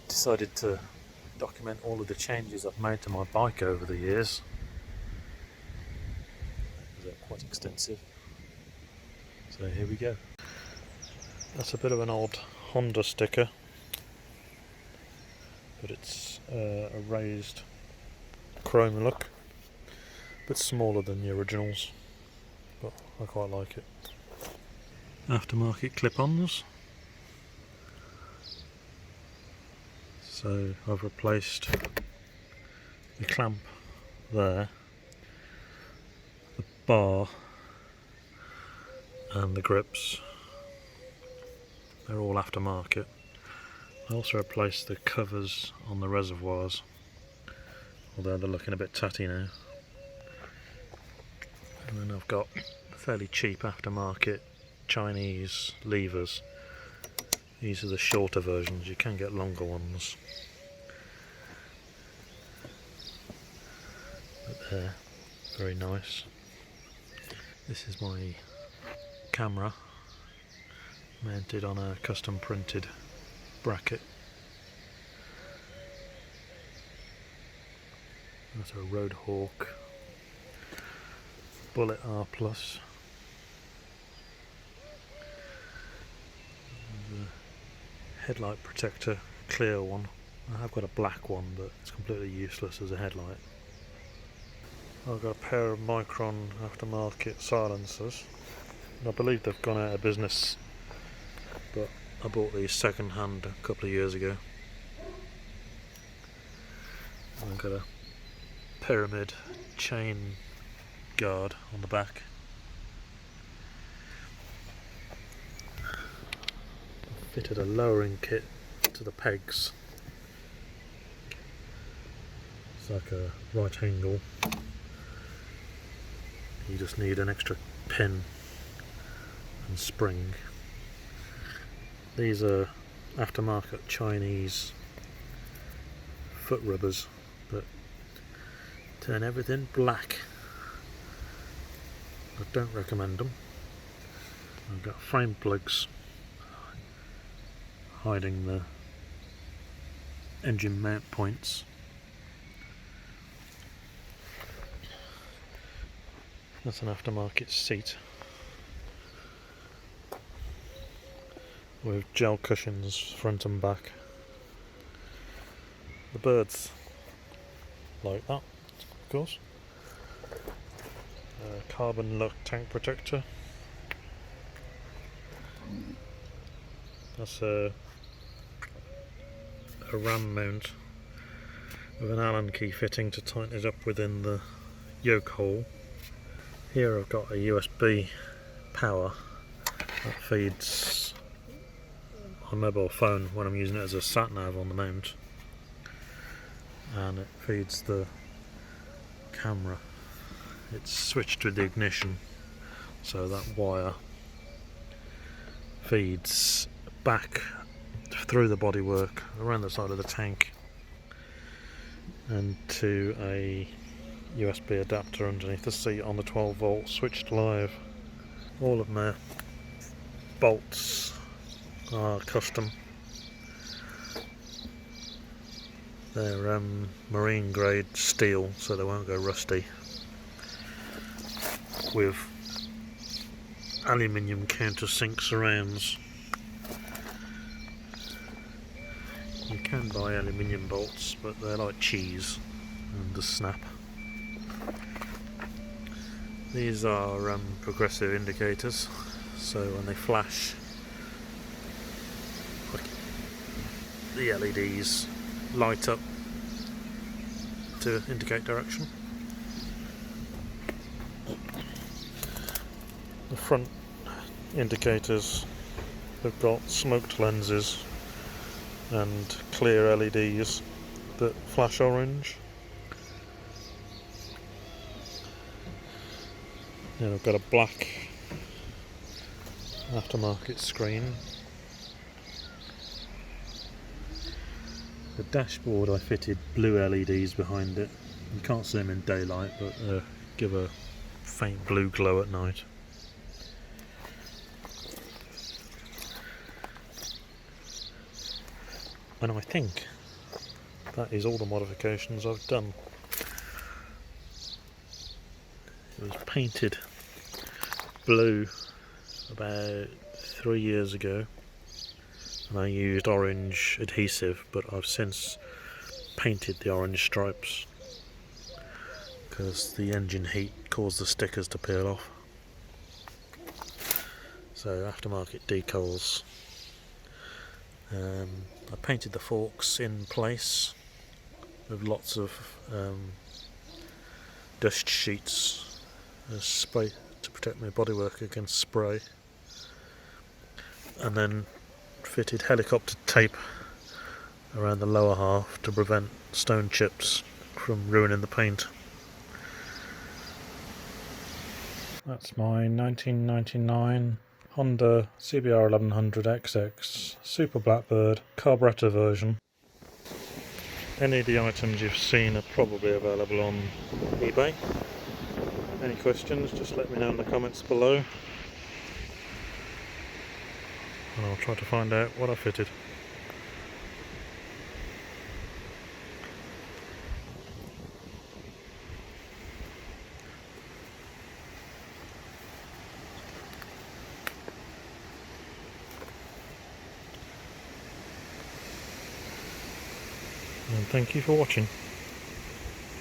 decided to document all of the changes I've made to my bike over the years. They're quite extensive. So here we go. That's a bit of an odd Honda sticker, but it's a raised chrome look, a bit smaller than the originals, but I quite like it. Aftermarket clip-ons. So I've replaced the clamp there, the bar and the grips. They're all aftermarket. I also replaced the covers on the reservoirs, although they're looking a bit tatty now. And then I've got fairly cheap aftermarket Chinese levers. These are the shorter versions, you can get longer ones. But they're very nice. This is my camera, mounted on a custom printed bracket. That's a Roadhawk Bullet R+. There's a headlight protector, clear one. I have got a black one, but it's completely useless as a headlight. I've got a pair of Micron aftermarket silencers. I believe they've gone out of business, but I bought these second hand a couple of years ago. And I've got a pyramid chain guard on the back. I fitted a lowering kit to the pegs. It's like a right angle. You just need an extra pin and spring. These are aftermarket Chinese foot rubbers that turn everything black. I don't recommend them. I've got frame plugs hiding the engine mount points. That's an aftermarket seat with gel cushions front and back. The bird's like that, of course. Carbon lock tank protector. That's a ram mount with an Allen key fitting to tighten it up within the yoke hole. Here I've got a USB power that feeds my mobile phone when I'm using it as a sat nav on the mount, and it feeds the camera. It's switched with the ignition, so that wire feeds back through the bodywork around the side of the tank and to a USB adapter underneath the seat on the 12 volt switched live. All of my bolts are custom. They're marine grade steel, so they won't go rusty, with aluminium countersink surrounds. You can buy aluminium bolts, but they're like cheese and just snap. These are progressive indicators, so when they flash, the LEDs light up to indicate direction. The front indicators have got smoked lenses and clear LEDs that flash orange. Then I've got a black aftermarket screen. The dashboard, I fitted blue LEDs behind it. You can't see them in daylight, but give a faint blue glow at night. And I think that is all the modifications I've done. It was painted blue about 3 years ago, and I used orange adhesive, but I've since painted the orange stripes because the engine heat caused the stickers to peel off. So aftermarket decals. I painted the forks in place with lots of dust sheets as spray to protect my bodywork against spray, and then fitted helicopter tape around the lower half to prevent stone chips from ruining the paint. That's my 1999 Honda CBR 1100XX Super Blackbird carburettor version. Any of the items you've seen are probably available on eBay. Any questions, just let me know in the comments below, and I'll try to find out what I fitted. And thank you for watching.